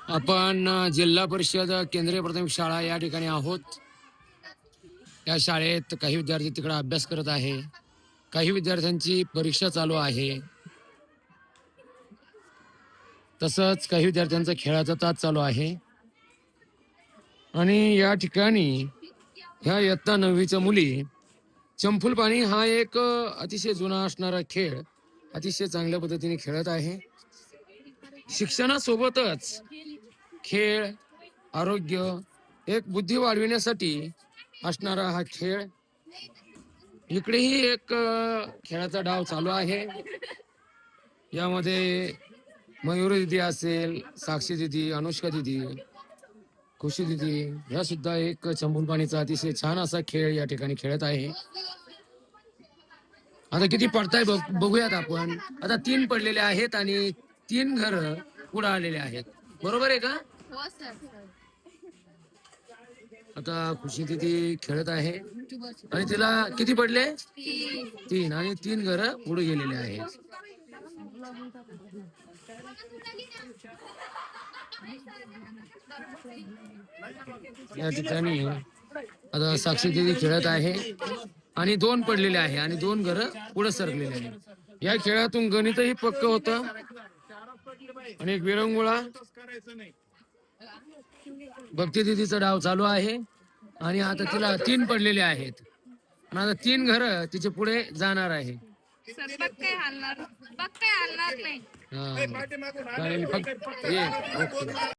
आपण जिल्हा परिषद केंद्रीय प्राथमिक शाळा या ठिकाणी आहोत. या शाळेत काही विद्यार्थी तिकडे अभ्यास करत आहे. काही विद्यार्थ्यांची परीक्षा चालू आहे. तसंच काही विद्यार्थ्यांचा खेळाचा तास चालू आहे. आणि या ठिकाणी ह्या इयत्ता 9वीच्या मुली चंफुल पाणी हा एक अतिशय जुना असणारा खेळ अतिशय चांगल्या पद्धतीने खेळत आहे. शिक्षणासोबतच खेळ, आरोग्य, एक बुद्धी वाढविण्यासाठी असणारा हा खेळ. इकडेही एक खेळाचा डाव चालू आहे. यामध्ये मयुरी दिदी असेल, साक्षी दिदी, अनुष्का दिदी, खुशी दिदी या सुद्धा एक चंबूल पाणीचा अतिशय छान असा खेळ या ठिकाणी खेळत आहे. आता किती पडताय बघूयात आपण. आता 3 पडलेले आहेत आणि 3 घर पुढे आलेले आहेत. बरोबर आहे का? आता खुशी दिदी खेळत आहे आणि तिला किती पडले? 3 आणि 3 घर पुढे गेलेले आहेत. या ठिकाणी आता साक्षी दिदी खेळत आहे आणि 2 पडलेले आहे आणि 2 घर पुढे सरकलेले आहे. या खेळातून गणितही पक्क होतं आणि एक विरंगुळा भक्ती दिदीचा डाव चालू आहे आणि आता तिला 3 पडलेले आहेत आणि आता 3 घर तिचे पुढे जाणार आहे. हलणार नाही. फक्त